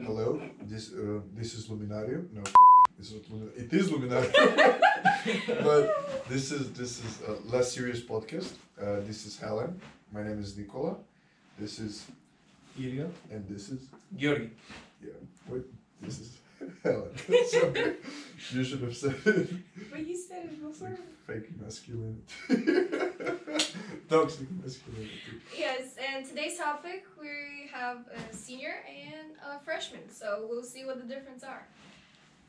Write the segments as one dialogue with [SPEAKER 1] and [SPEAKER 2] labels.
[SPEAKER 1] Hello, this is Luminario. No, this is it is Luminario, but this is a less serious podcast. This is Helen. My name is Nicola. This is
[SPEAKER 2] Ilya.
[SPEAKER 1] and this is
[SPEAKER 3] Georgi.
[SPEAKER 1] yeah. What this is Helen. Sorry, you should have said it.
[SPEAKER 4] But you said it
[SPEAKER 1] It's
[SPEAKER 4] before.
[SPEAKER 1] like fake masculinity, toxic masculinity.
[SPEAKER 4] Yes, and today's topic we have a senior and a freshman, so we'll see what the difference are.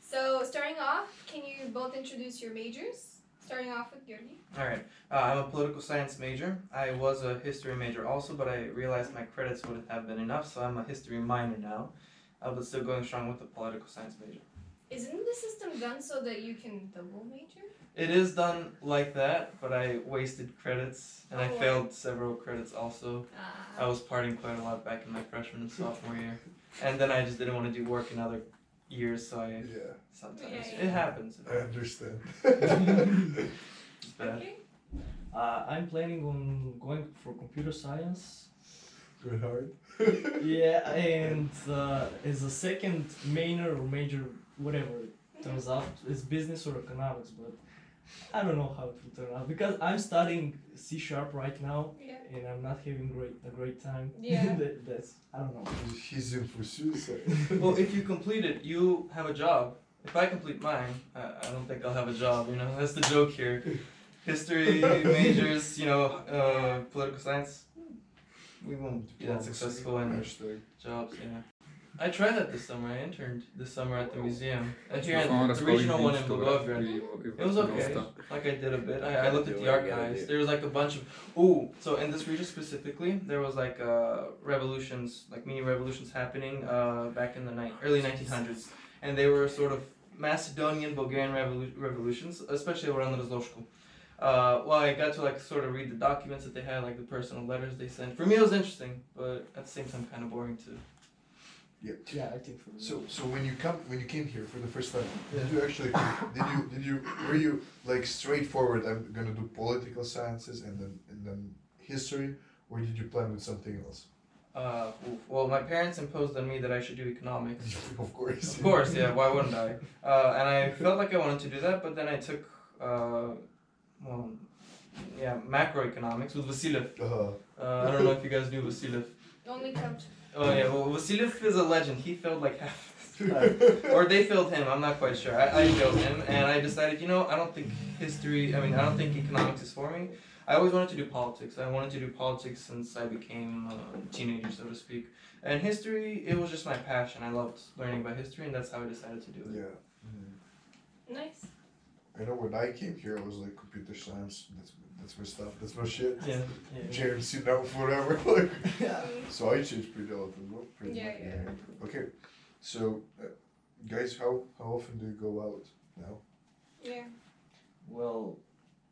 [SPEAKER 4] So starting off, can you both introduce your majors? Starting off with Georgi.
[SPEAKER 3] Alright, I'm a political science major. I was a history major also, but I realized my credits wouldn't have been enough, so I'm a history minor now, but still going strong with the political science major.
[SPEAKER 4] Isn't the system done so that you can double major?
[SPEAKER 3] It is done like that, but I wasted credits, and I
[SPEAKER 4] Oh, wow.
[SPEAKER 3] failed several credits also. I
[SPEAKER 4] Uh,
[SPEAKER 3] was partying quite a lot back in my freshman and sophomore year, and then I just didn't want to do work in other years, so I
[SPEAKER 1] Yeah,
[SPEAKER 3] sometimes,
[SPEAKER 4] Yeah.
[SPEAKER 3] it happens.
[SPEAKER 1] I understand.
[SPEAKER 3] It's bad.
[SPEAKER 4] okay.
[SPEAKER 2] I'm planning on going for computer science.
[SPEAKER 1] Going hard.
[SPEAKER 2] Yeah, and as a second minor or major, whatever it turns out, it's business or economics, but I don't know how it will turn out because I'm studying C# right now
[SPEAKER 4] Yeah.
[SPEAKER 2] and I'm not having a great time.
[SPEAKER 4] Yeah.
[SPEAKER 2] That's I don't know.
[SPEAKER 1] He's in for suicide.
[SPEAKER 3] Well, if you complete it, you have a job. If I complete mine, I don't think I'll have a job, you know? That's the joke here. History majors, political science, we won't be that successful in
[SPEAKER 1] Hashtag.
[SPEAKER 3] jobs, yeah. I tried that this summer. I interned this summer at the museum. Here
[SPEAKER 5] Fan
[SPEAKER 3] in
[SPEAKER 5] att
[SPEAKER 3] the
[SPEAKER 5] spara
[SPEAKER 3] regional one in
[SPEAKER 5] in
[SPEAKER 3] Bogograd. It was okay. Like I did a bit. I looked at the archives. There was like a bunch of so in this region specifically, there was like revolutions, like mini revolutions happening back in the early 1900s, and they were sort of Macedonian, Bulgarian revolutions, especially around the Razloshku. Well, I got to like sort of read the documents that they had, like the personal letters they sent. For me, it was interesting, but at the same time, kind of boring too.
[SPEAKER 2] Yeah, I think for me.
[SPEAKER 1] So when you came here for the first time, did you actually were you like straightforward? I'm gonna do political sciences and then history, or did you plan with something else?
[SPEAKER 3] Well, my parents imposed on me that I should do economics.
[SPEAKER 1] Of course.
[SPEAKER 3] Of course, yeah. Why wouldn't I? And I felt like I wanted to do that, but then I took, macroeconomics with Vasiliev. I don't know if you guys knew Vasiliev.
[SPEAKER 4] Only coach.
[SPEAKER 3] Oh yeah, well Vasiliev is a legend. He failed like half, or they failed him. I'm not quite sure. I failed him, and I decided, I don't think I don't think economics is for me. I always wanted to do politics. I wanted to do politics since I became a teenager, so to speak. And history, it was just my passion. I loved learning about history, and that's how I decided to do it.
[SPEAKER 1] Yeah.
[SPEAKER 4] Nice.
[SPEAKER 1] I know when I came here, I was like computer science. That's my stuff. That's my shit.
[SPEAKER 2] Yeah.
[SPEAKER 1] JMC now forever. Like,
[SPEAKER 2] Yeah.
[SPEAKER 1] so I changed pretty a lot as well. Pretty
[SPEAKER 4] Yeah,
[SPEAKER 1] much.
[SPEAKER 4] yeah.
[SPEAKER 1] Okay, so guys, how often do you go out now?
[SPEAKER 4] Yeah.
[SPEAKER 2] Well,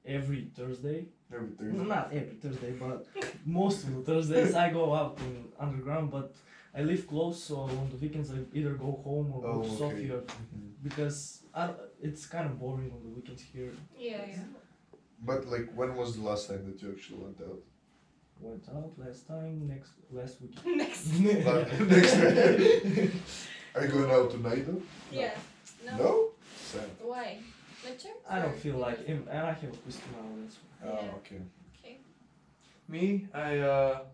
[SPEAKER 2] every Thursday.
[SPEAKER 1] Every Thursday.
[SPEAKER 2] Not every Thursday, but most of the Thursdays I go out in underground. But I live close, so on the weekends I either go home or go to Sofia because it's kind of boring on the weekends here.
[SPEAKER 4] Yeah, yeah.
[SPEAKER 1] But like, when was the last time that you actually went out?
[SPEAKER 2] Went out last week.
[SPEAKER 4] Next.
[SPEAKER 1] Next week. Are you going out tonight though?
[SPEAKER 4] Yeah. No.
[SPEAKER 1] No? Sad.
[SPEAKER 4] Why? Lecture?
[SPEAKER 2] I don't feel like it, and I have a quiz tomorrow. That's why.
[SPEAKER 1] Oh,
[SPEAKER 4] Yeah.
[SPEAKER 1] okay.
[SPEAKER 4] Okay.
[SPEAKER 3] Me,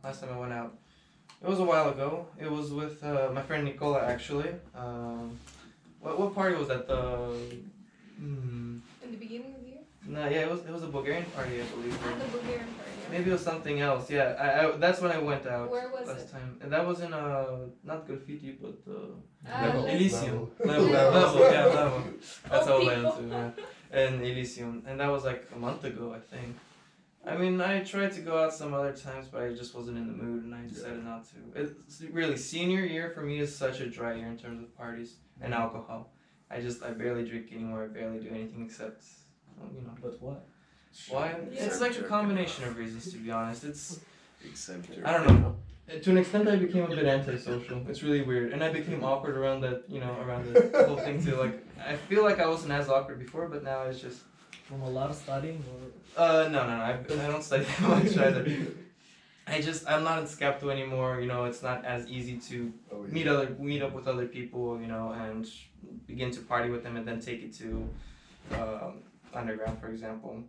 [SPEAKER 3] last time I went out, it was a while ago. It was with my friend Nicola actually. What party was that?
[SPEAKER 4] In the beginning of the year?
[SPEAKER 3] No, yeah, it was a Bulgarian party, I believe.
[SPEAKER 4] At the Bulgarian party. Yeah.
[SPEAKER 3] Maybe it was something else. Yeah, I that's when I went out.
[SPEAKER 4] Where was
[SPEAKER 3] last
[SPEAKER 4] it?
[SPEAKER 3] time? And that was in not graffiti, but
[SPEAKER 4] Level.
[SPEAKER 3] Elysium.
[SPEAKER 1] Level.
[SPEAKER 3] Level. That's
[SPEAKER 4] Oh,
[SPEAKER 3] all I
[SPEAKER 4] people.
[SPEAKER 3] went to. Yeah. And Elysium, and that was like a month ago, I think. I mean, I tried to go out some other times, but I just wasn't in the mood, and I decided not to. It's really senior year for me is such a dry year in terms of parties and alcohol. I barely drink anymore. I barely do anything except,
[SPEAKER 2] But why?
[SPEAKER 3] Why?
[SPEAKER 4] Yeah.
[SPEAKER 3] It's like a combination of reasons, to be honest. It's
[SPEAKER 5] Except
[SPEAKER 3] I don't know. To an extent, I became a bit antisocial. It's really weird, and I became awkward around that. Around the whole thing too. Like I feel like I wasn't as awkward before, but now it's just.
[SPEAKER 2] From a lot of studying or?
[SPEAKER 3] No. I don't study that much either. I'm not in Skepto anymore. You know, it's not as easy to
[SPEAKER 1] Oh, yeah.
[SPEAKER 3] meet up with other people. You know, and begin to party with them, and then take it to underground, for example.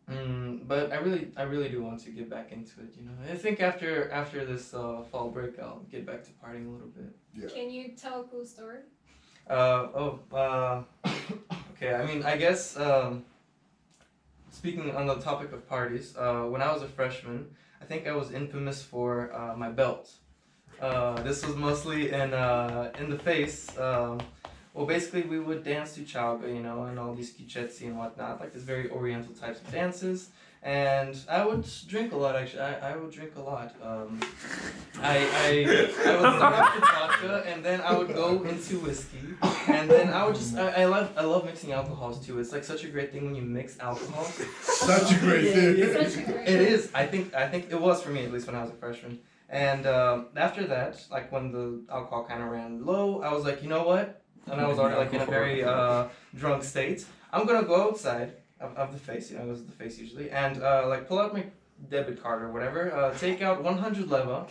[SPEAKER 3] But I really do want to get back into it. You know, I think after this fall break, I'll get back to partying a little bit.
[SPEAKER 1] Yeah.
[SPEAKER 4] Can you tell a cool story?
[SPEAKER 3] Okay. I mean, I guess speaking on the topic of parties, when I was a freshman, I think I was infamous for my belt. This was mostly in the face. Well, basically, we would dance to Chalga, you know, and all these kichetse and whatnot, like these very oriental types of dances. And I would drink a lot, actually. I would drink a lot. I would start with vodka, and then I would go into whiskey. And then I would just, I love mixing alcohols too. It's like such a great thing when you mix alcohol.
[SPEAKER 1] Such a great thing.
[SPEAKER 4] Such a great
[SPEAKER 3] It is. I think it was for me, at least when I was a freshman. And after that, like when the alcohol kind of ran low, I was like, you know what? And I was already like in a very drunk state. I'm gonna go outside of the face, you know, it was the face usually, and like pull out my debit card or whatever, take out 100 leva,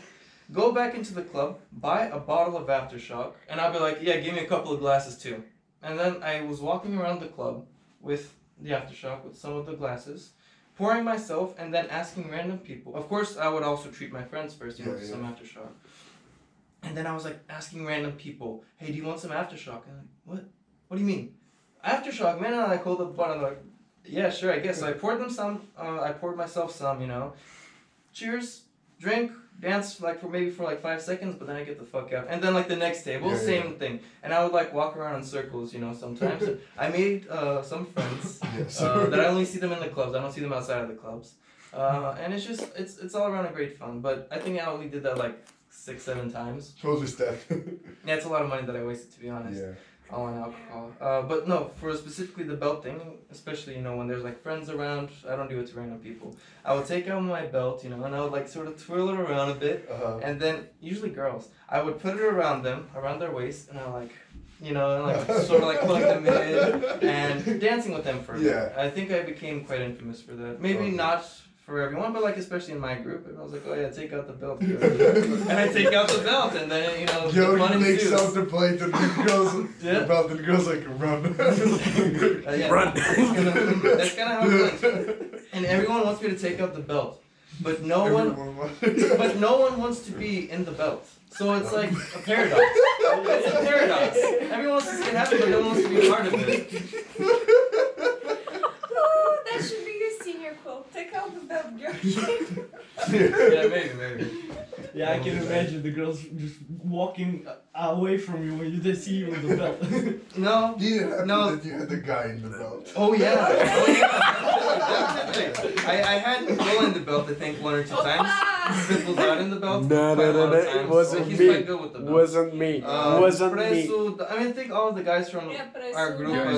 [SPEAKER 3] go back into the club, buy a bottle of Aftershock, and I'll be like, yeah, give me a couple of glasses too. And then I was walking around the club with the Aftershock, with some of the glasses, pouring myself, and then asking random people. Of course, I would also treat my friends first, you know, to some Aftershock. And then I was like asking random people, hey, do you want some Aftershock? And I'm like, what? What do you mean? Aftershock, man. And I hold up the bottle, like, yeah, sure, I guess. So I poured them some, I poured myself some, you know. Cheers, drink, dance like for 5 seconds, but then I get the fuck out. And then like the next table, same thing. And I would like walk around in circles, you know, sometimes. I made some friends that I only see them in the clubs. I don't see them outside of the clubs. And it's just, it's all around a great fun. But I think I only did that like 6-7 times.
[SPEAKER 1] Totally step.
[SPEAKER 3] Yeah, it's a lot of money that I wasted, to be honest.
[SPEAKER 1] Yeah.
[SPEAKER 3] All on alcohol. But no, for specifically the belt thing, especially, you know, when there's like friends around, I don't do it to random people. I would take out my belt, you know, and I would like sort of twirl it around a bit, and then, usually girls, I would put it around them, around their waist, and I like, you know, and like sort of like pulling them in, and dancing with them for a bit. I think I became quite infamous for that. Maybe not for everyone, but like especially in my group, and I was like, oh yeah, take out the belt. And I take out the belt, and then, you know, the fun
[SPEAKER 1] takes
[SPEAKER 3] ensues.
[SPEAKER 1] out the plate, and the girls, the belt, and the girls like, run.
[SPEAKER 3] Yeah,
[SPEAKER 1] Run.
[SPEAKER 3] That's kind of how it went. And everyone wants me to take out the belt, but no one wants to be in the belt. So it's like a paradox. It's a paradox. Everyone wants to see it happen, but no one wants to be a part of it.
[SPEAKER 4] Oh, that should be your senior quote. Take out the belt, Georgi.
[SPEAKER 3] Yeah, maybe.
[SPEAKER 2] Yeah, I can imagine the girls just walking away from you when they see you with the belt.
[SPEAKER 3] No.
[SPEAKER 1] Did it happen
[SPEAKER 3] No.
[SPEAKER 1] that you had the guy in the belt?
[SPEAKER 3] Oh yeah. I had Will in the belt, I think, 1 or 2 times. Fifth was not in the belt.
[SPEAKER 5] No, it wasn't
[SPEAKER 3] He's
[SPEAKER 5] me.
[SPEAKER 3] quite good with the belt.
[SPEAKER 5] Wasn't me. Wasn't me.
[SPEAKER 3] Preso, I mean, I think all of the guys from our group, I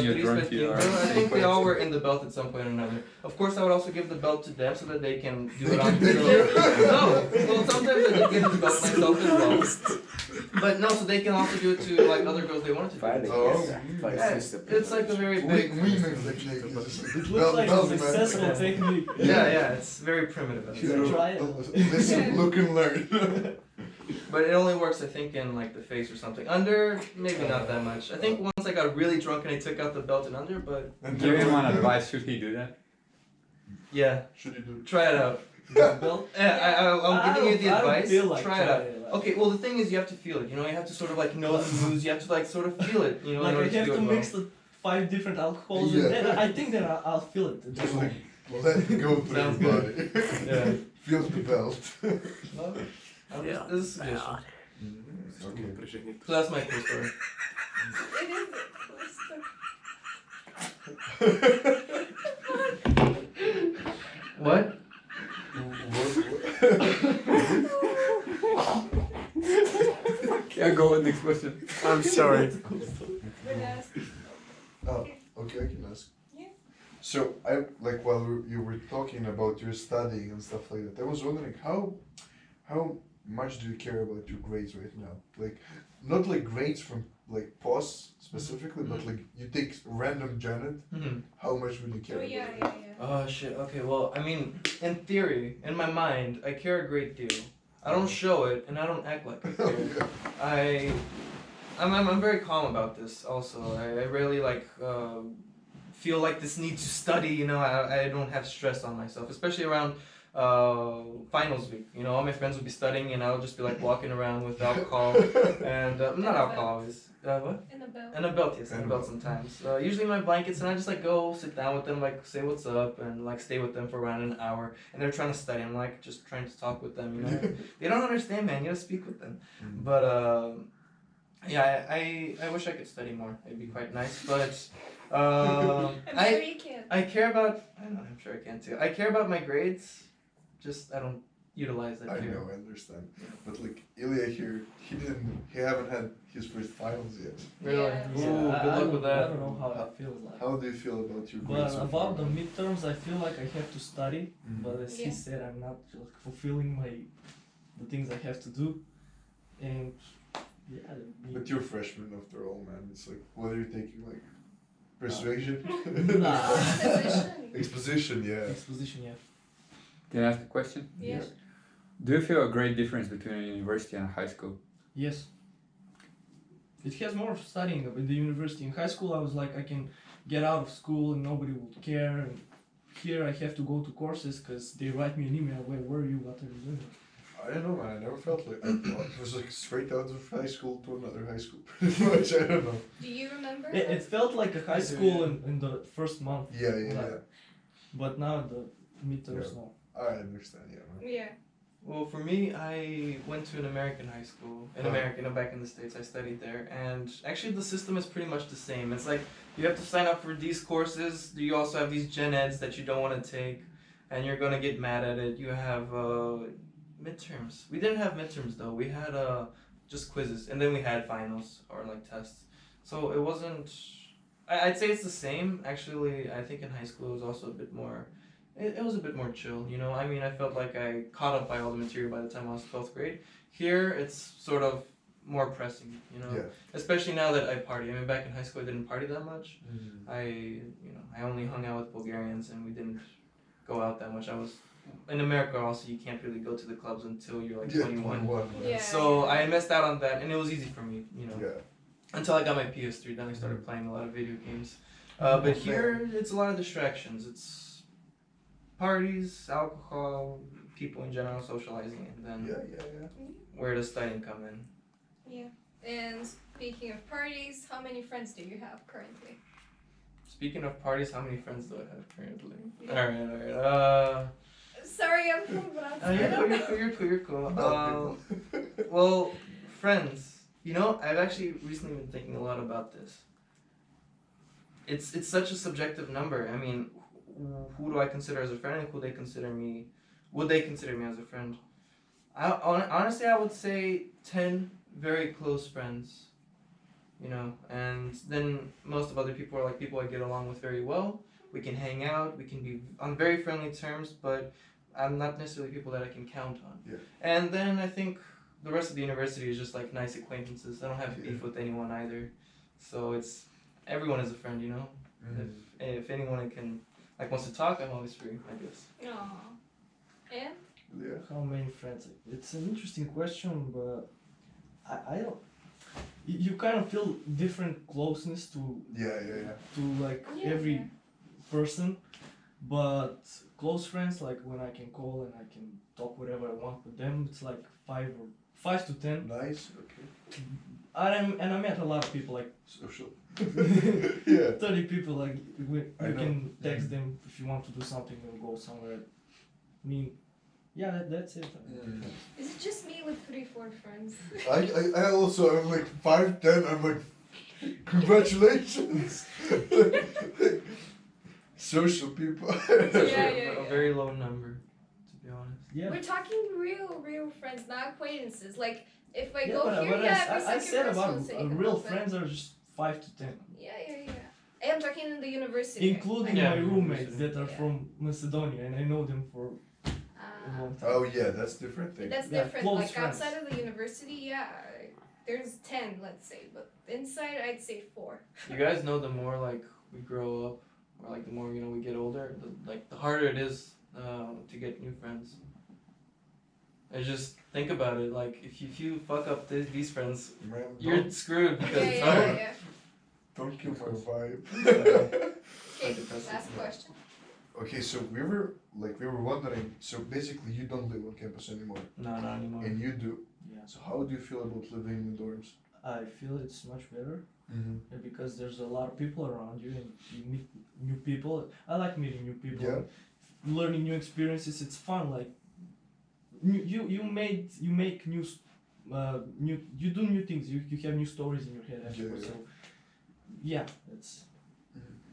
[SPEAKER 3] think they all were in the belt at some point or another. Of course, I would also give the belt to them so that they can do it on their own. No, well, sometimes I did give the belt myself as well. But no, so they can also do it to like other girls they wanted to do. It's like a very big.
[SPEAKER 2] It looks like a successful technique.
[SPEAKER 3] Yeah, it's very primitive.
[SPEAKER 2] Should I try it?
[SPEAKER 1] Listen, look and learn.
[SPEAKER 3] But it only works, I think, in like the face or something. Under, maybe not that much. I think once I got really drunk and I took out the belt and under, but
[SPEAKER 6] Give him one advice. Should he do that?
[SPEAKER 3] yeah,
[SPEAKER 1] Should you do?
[SPEAKER 3] try it out.
[SPEAKER 2] The belt?
[SPEAKER 3] Yeah, I'm giving you the
[SPEAKER 2] I don't
[SPEAKER 3] advice.
[SPEAKER 2] feel like
[SPEAKER 3] try it out.
[SPEAKER 2] trying it.
[SPEAKER 3] Okay, well the thing is you have to feel it. You know, you have to sort of like know the moves. You have to like sort of feel it. You know,
[SPEAKER 2] Like
[SPEAKER 3] in
[SPEAKER 2] I
[SPEAKER 3] order to
[SPEAKER 2] have
[SPEAKER 3] do
[SPEAKER 2] to
[SPEAKER 3] it well.
[SPEAKER 2] mix the 5 different alcohols,
[SPEAKER 1] Yeah.
[SPEAKER 2] and then I think that I'll feel it.
[SPEAKER 1] Just like, let it go through your
[SPEAKER 3] Sounds good.
[SPEAKER 1] body.
[SPEAKER 3] Yeah.
[SPEAKER 1] Feel the belt.
[SPEAKER 3] No, this is a suggestion.
[SPEAKER 1] Okay.
[SPEAKER 3] So that's my cool story.
[SPEAKER 4] It is the coolest stuff.
[SPEAKER 3] What?
[SPEAKER 6] Yeah, go on next question.
[SPEAKER 5] I'm sorry.
[SPEAKER 4] But ask.
[SPEAKER 1] Oh, okay, I can ask.
[SPEAKER 4] Yeah.
[SPEAKER 1] So I like while you were talking about your studying and stuff like that, I was wondering how much do you care about your grades right now? Like, not like grades from like POS specifically, but like you take random Janet.
[SPEAKER 3] Mm-hmm.
[SPEAKER 1] How much would you care?
[SPEAKER 4] Oh yeah,
[SPEAKER 1] about
[SPEAKER 4] yeah,
[SPEAKER 1] it?
[SPEAKER 4] yeah.
[SPEAKER 3] Oh shit. Okay. Well, I mean, in theory, in my mind, I care a great deal. I don't show it, and I don't act like I care. I'm very calm about this. Also, I rarely like feel like this need to study. You know, I don't have stress on myself, especially around finals week. You know, all my friends will be studying, and I'll just be like walking around with alcohol and not alcohol, always. What?
[SPEAKER 4] And a belt.
[SPEAKER 3] And a belt, yes, and a belt sometimes. Usually my blankets, and I just like go sit down with them, like say what's up, and like stay with them for around an hour. And they're trying to study. I'm like just trying to talk with them. You know, they don't understand, man. You gotta speak with them. But yeah, I wish I could study more. It'd be quite nice. But
[SPEAKER 4] I'm sure you can.
[SPEAKER 3] I care about. I don't know. I'm sure I can too. I care about my grades. Just I don't utilize that
[SPEAKER 1] I
[SPEAKER 3] care.
[SPEAKER 1] know, I understand. But like Ilya here, he haven't had his first finals yet.
[SPEAKER 3] Really?
[SPEAKER 4] Yeah.
[SPEAKER 3] Ooh, good luck with that.
[SPEAKER 2] I don't know how that feels like.
[SPEAKER 1] How do you feel about your
[SPEAKER 2] But
[SPEAKER 1] grades? so far?
[SPEAKER 2] about the midterms, I feel like I have to study.
[SPEAKER 1] Mhm.
[SPEAKER 2] But as
[SPEAKER 4] Yeah.
[SPEAKER 2] he said, I'm not like, fulfilling the things I have to do, and yeah.
[SPEAKER 1] But you're freshman after all, man. It's like, what are you taking? Like, persuasion?
[SPEAKER 2] Nah.
[SPEAKER 4] Exposition.
[SPEAKER 1] Exposition, yeah.
[SPEAKER 2] Exposition, yeah.
[SPEAKER 6] Can I ask a question?
[SPEAKER 4] Yeah.
[SPEAKER 6] Do you feel a great difference between a university and a high school?
[SPEAKER 2] Yes. It has more studying in the university. In high school, I was like, I can get out of school and nobody would care. And here, I have to go to courses because they write me an email. Where were you? What are you doing?
[SPEAKER 1] I don't know, man. I never felt like it was like straight out of high school to another high school. Pretty much, I don't know.
[SPEAKER 4] Do you remember?
[SPEAKER 2] It felt like a high school in the first month.
[SPEAKER 1] Yeah, yeah,
[SPEAKER 2] Like,
[SPEAKER 1] yeah.
[SPEAKER 2] But now the midterms, no.
[SPEAKER 1] I understand, yeah, man.
[SPEAKER 4] Yeah.
[SPEAKER 3] Well, for me, I went to an American high school. In America, back in the States, I studied there. And actually, the system is pretty much the same. It's like you have to sign up for these courses. You also have these gen eds that you don't want to take, and you're going to get mad at it. You have midterms. We didn't have midterms, though. We had just quizzes, and then we had finals or like tests. So it wasn't. I'd say it's the same. Actually, I think in high school it was also a bit more. It was a bit more chill, you know. I mean, I felt like I caught up by all the material by the time I was 12th grade. Here, it's sort of more pressing, you know.
[SPEAKER 1] Yeah.
[SPEAKER 3] Especially now that I party. I mean, back in high school, I didn't party that much. I only hung out with Bulgarians, and we didn't go out that much. I was in America. Also, you can't really go to the clubs until you're like 21.
[SPEAKER 4] Yeah.
[SPEAKER 3] So I missed out on that, and it was easy for me, you know.
[SPEAKER 1] Yeah.
[SPEAKER 3] Until I got my PS3, then I started playing a lot of video games. But here, it's a lot of distractions. It's parties, alcohol, people in general socializing, and then
[SPEAKER 1] Yeah.
[SPEAKER 3] where does studying come in?
[SPEAKER 4] Yeah. And speaking of parties, how many friends do you have currently?
[SPEAKER 3] Speaking of parties, how many friends do I have currently?
[SPEAKER 4] Yeah.
[SPEAKER 3] Alright.
[SPEAKER 4] Sorry, I'm from Brazil.
[SPEAKER 3] You're cool.
[SPEAKER 1] No,
[SPEAKER 3] Well, friends. You know, I've actually recently been thinking a lot about this. It's such a subjective number. I mean, who do I consider as a friend, and would they consider me as a friend? Honestly, I would say 10 very close friends, you know, and then most of other people are like people I get along with very well. We can hang out, we can be on very friendly terms, but I'm not necessarily people that I can count on.
[SPEAKER 1] Yeah.
[SPEAKER 3] And then I think the rest of the university is just like nice acquaintances. I don't have beef with anyone either. So it's, everyone is a friend, you know? If anyone wants to talk, I'm always free, I guess.
[SPEAKER 4] Aww. And?
[SPEAKER 1] Yeah.
[SPEAKER 2] How many friends? It's an interesting question, but I don't. You kind of feel different closeness to
[SPEAKER 1] Yeah.
[SPEAKER 2] like
[SPEAKER 4] Yeah.
[SPEAKER 2] every person, but close friends, like when I can call and I can talk whatever I want with them, it's like 5 to 10.
[SPEAKER 1] Nice. Okay.
[SPEAKER 2] I met a lot of people, like
[SPEAKER 1] Social. Yeah.
[SPEAKER 2] 30 people. Like you
[SPEAKER 1] I know.
[SPEAKER 2] can text them if you want to do something and go somewhere. I mean, yeah, that's it.
[SPEAKER 4] Is it just me with 3-4 friends?
[SPEAKER 1] I also am like 5'10". I'm like, congratulations. Social people.
[SPEAKER 3] It's actually
[SPEAKER 4] Yeah.
[SPEAKER 3] a very low number, to be honest.
[SPEAKER 2] Yeah.
[SPEAKER 4] We're talking real friends, not acquaintances. Like, if I
[SPEAKER 2] Yeah,
[SPEAKER 4] go
[SPEAKER 2] but,
[SPEAKER 4] here,
[SPEAKER 2] but
[SPEAKER 4] yeah, every
[SPEAKER 2] I
[SPEAKER 4] second
[SPEAKER 2] said
[SPEAKER 4] person
[SPEAKER 2] about
[SPEAKER 4] will say
[SPEAKER 2] real
[SPEAKER 4] hello, but-
[SPEAKER 2] friends are just 5 to 10.
[SPEAKER 4] Yeah. I'm talking in the university.
[SPEAKER 2] Including
[SPEAKER 3] Yeah.
[SPEAKER 2] my roommates that are
[SPEAKER 4] Yeah.
[SPEAKER 2] from Macedonia, and I know them for a long time.
[SPEAKER 1] Oh yeah, that's different thing.
[SPEAKER 4] That's
[SPEAKER 2] Yeah,
[SPEAKER 4] different.
[SPEAKER 2] close
[SPEAKER 4] Like
[SPEAKER 2] friends.
[SPEAKER 4] outside of the university, yeah, there's 10, let's say, but inside I'd say 4.
[SPEAKER 3] You guys know the more like we grow up, or like the more we get older, the harder it is to get new friends. I just think about it. Like if you fuck up these friends,
[SPEAKER 1] Man,
[SPEAKER 3] you're screwed because
[SPEAKER 4] Yeah,
[SPEAKER 3] it's
[SPEAKER 4] yeah,
[SPEAKER 3] hard.
[SPEAKER 4] yeah.
[SPEAKER 1] don't kill my vibe.
[SPEAKER 4] Okay,
[SPEAKER 3] depressing.
[SPEAKER 4] last question.
[SPEAKER 1] Okay, so we were wondering. So basically, you don't live on campus anymore,
[SPEAKER 3] No, not anymore.
[SPEAKER 1] and you do.
[SPEAKER 2] Yeah.
[SPEAKER 1] So how do you feel about living in the dorms?
[SPEAKER 2] I feel it's much better
[SPEAKER 1] Mm-hmm.
[SPEAKER 2] because there's a lot of people around you and you meet new people. I like meeting new people.
[SPEAKER 1] Yeah.
[SPEAKER 2] Learning new experiences. It's fun. Like you make new you do new things. You have new stories in your head afterwards.
[SPEAKER 1] Yeah.
[SPEAKER 2] So yeah, it's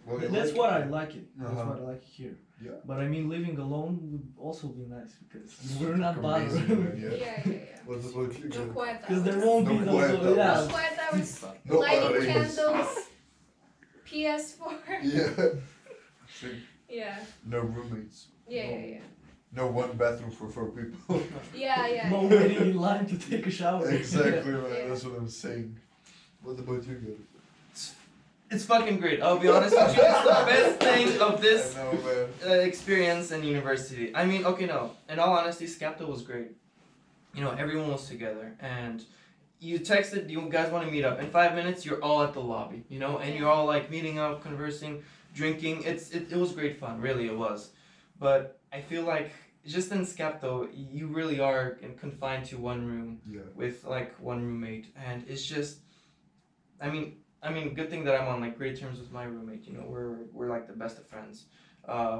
[SPEAKER 1] Well, you
[SPEAKER 2] that's
[SPEAKER 1] like
[SPEAKER 2] what
[SPEAKER 1] it?
[SPEAKER 2] I like it. That's
[SPEAKER 1] Uh-huh.
[SPEAKER 2] what I like here.
[SPEAKER 1] Yeah.
[SPEAKER 2] But I mean, living alone would also be nice because we're not
[SPEAKER 1] Amazing,
[SPEAKER 2] bothered.
[SPEAKER 1] man,
[SPEAKER 4] Yeah,
[SPEAKER 1] yeah.
[SPEAKER 4] yeah, yeah.
[SPEAKER 1] What about you?
[SPEAKER 4] No
[SPEAKER 1] Jen?
[SPEAKER 4] quiet hours.
[SPEAKER 2] Because there won't be
[SPEAKER 1] No
[SPEAKER 2] those.
[SPEAKER 1] quiet hours.
[SPEAKER 2] Yeah.
[SPEAKER 4] No quiet hours.
[SPEAKER 1] No
[SPEAKER 4] Lighting
[SPEAKER 1] parties.
[SPEAKER 4] candles. PS4.
[SPEAKER 1] Yeah. So,
[SPEAKER 4] Yeah.
[SPEAKER 1] no roommates.
[SPEAKER 4] Yeah, yeah, yeah.
[SPEAKER 1] No one bathroom for 4 people.
[SPEAKER 4] Yeah, yeah.
[SPEAKER 2] No waiting in line to take a shower.
[SPEAKER 1] Exactly, man.
[SPEAKER 4] Yeah.
[SPEAKER 1] That's what I'm saying. What about you, Gary?
[SPEAKER 3] It's fucking great. I'll be honest with you. It's the best thing of this
[SPEAKER 1] I know, man.
[SPEAKER 3] experience in university. I mean, okay, no. In all honesty, Scapto was great. Everyone was together, and you texted, you guys want to meet up. In 5 minutes, you're all at the lobby, and you're all like meeting up, conversing, drinking. It was great fun, really, it was. But I feel like just in Scapto, you really are confined to one room
[SPEAKER 1] Yeah.
[SPEAKER 3] with like one roommate, and it's just, I mean, good thing that I'm on like great terms with my roommate. We're like the best of friends.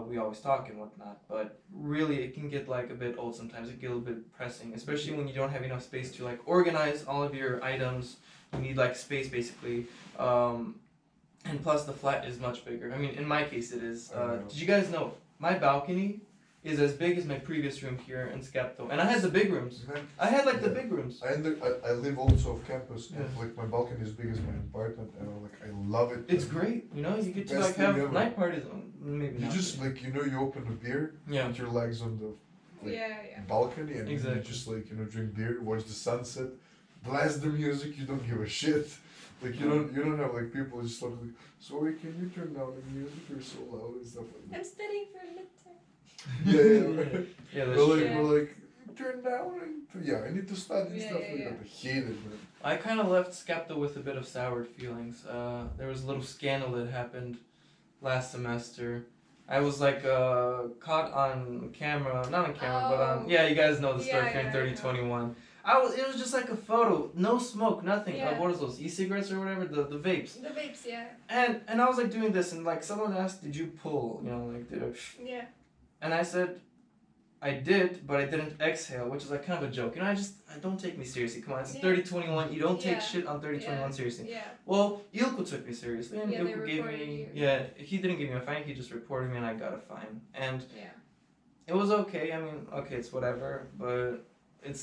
[SPEAKER 3] We always talk and whatnot, but really it can get like a bit old sometimes. It can get a little bit pressing, especially when you don't have enough space to like organize all of your items. You need like space basically, and plus the flat is much bigger. I mean, in my case it is.
[SPEAKER 1] I know.
[SPEAKER 3] Did you guys know my balcony is as big as my previous room here in Scapto, and I had the big rooms.
[SPEAKER 1] Man,
[SPEAKER 3] I had like the
[SPEAKER 1] Yeah.
[SPEAKER 3] big rooms.
[SPEAKER 1] I live also off campus, and
[SPEAKER 3] Yeah.
[SPEAKER 1] like my balcony is big as my apartment, and I love it.
[SPEAKER 3] It's great, you get to
[SPEAKER 1] Best
[SPEAKER 3] like
[SPEAKER 1] thing
[SPEAKER 3] have
[SPEAKER 1] ever.
[SPEAKER 3] night parties. Maybe
[SPEAKER 1] You
[SPEAKER 3] not.
[SPEAKER 1] just like you open a beer,
[SPEAKER 3] Yeah.
[SPEAKER 1] put your legs on the like,
[SPEAKER 4] Yeah, yeah.
[SPEAKER 1] balcony, and
[SPEAKER 3] Exactly.
[SPEAKER 1] you just like drink beer, watch the sunset, blast the music. You don't give a shit. Like you don't have like people just like, sorry, can you turn down the music? You're so loud and stuff like
[SPEAKER 4] I'm
[SPEAKER 1] that.
[SPEAKER 4] studying for midterm.
[SPEAKER 1] Yeah.
[SPEAKER 3] Yeah, that's
[SPEAKER 1] We're
[SPEAKER 3] true.
[SPEAKER 1] like,
[SPEAKER 4] Yeah.
[SPEAKER 1] we're like, turn down and I need to study and
[SPEAKER 4] Yeah,
[SPEAKER 1] stuff
[SPEAKER 4] yeah,
[SPEAKER 1] like
[SPEAKER 4] yeah.
[SPEAKER 1] that. I hate it, man.
[SPEAKER 3] I kind of left Skepta with a bit of soured feelings. There was a little scandal that happened last semester. I was like caught on camera, not on camera, but on.
[SPEAKER 4] Oh.
[SPEAKER 3] Yeah, you guys know the story
[SPEAKER 4] Yeah,
[SPEAKER 3] from
[SPEAKER 4] yeah, I know.
[SPEAKER 3] 3021. It was just like a photo, no smoke, nothing.
[SPEAKER 4] Yeah.
[SPEAKER 3] What is those? E-cigarettes or whatever, the vapes.
[SPEAKER 4] The vapes, yeah.
[SPEAKER 3] And I was like doing this, and like someone asked, "Did you pull?" Like did I?
[SPEAKER 4] Yeah.
[SPEAKER 3] And I said, I did, but I didn't exhale, which is like kind of a joke. I don't take me seriously. Come on, it's
[SPEAKER 4] Yeah.
[SPEAKER 3] 3021. You don't take
[SPEAKER 4] Yeah.
[SPEAKER 3] shit on 3021 seriously.
[SPEAKER 4] Yeah.
[SPEAKER 3] Well, Ilko took me seriously, and
[SPEAKER 4] Yeah, they
[SPEAKER 3] Ilko gave
[SPEAKER 4] reported
[SPEAKER 3] me.
[SPEAKER 4] you.
[SPEAKER 3] Yeah, he didn't give me a fine. He just reported me, and I got a fine. And
[SPEAKER 4] Yeah.
[SPEAKER 3] it was okay. I mean, okay, it's whatever, but it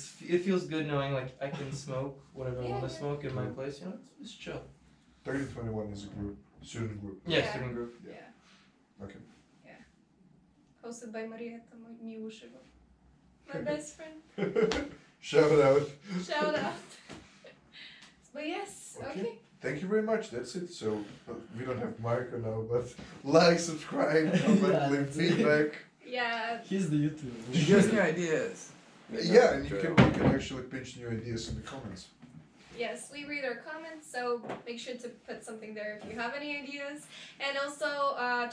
[SPEAKER 3] feels good knowing like I can smoke whatever I
[SPEAKER 4] Yeah,
[SPEAKER 3] want to
[SPEAKER 4] yeah.
[SPEAKER 3] smoke in my place. It's chill.
[SPEAKER 1] 3021 is a group, student group.
[SPEAKER 3] Yeah,
[SPEAKER 4] Yeah.
[SPEAKER 3] student group.
[SPEAKER 4] Yeah.
[SPEAKER 1] Okay.
[SPEAKER 4] Hosted by Marietta Miłuszeva. My best friend.
[SPEAKER 1] Shout out.
[SPEAKER 4] Shout out. But yes,
[SPEAKER 1] Okay.
[SPEAKER 4] okay.
[SPEAKER 1] Thank you very much. That's it. So we don't have Marco now, but like, subscribe, comment,
[SPEAKER 2] Yeah.
[SPEAKER 1] leave feedback.
[SPEAKER 4] Yeah.
[SPEAKER 2] He's the YouTuber.
[SPEAKER 6] Give us new ideas.
[SPEAKER 1] Yeah, and you can actually pinch new ideas in the comments.
[SPEAKER 4] Yes, we read our comments, so make sure to put something there if you have any ideas. And also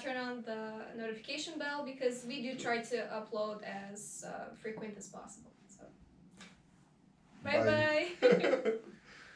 [SPEAKER 4] turn on the notification bell because we do try to upload as frequent as possible. So, bye
[SPEAKER 1] Bye.
[SPEAKER 4] bye.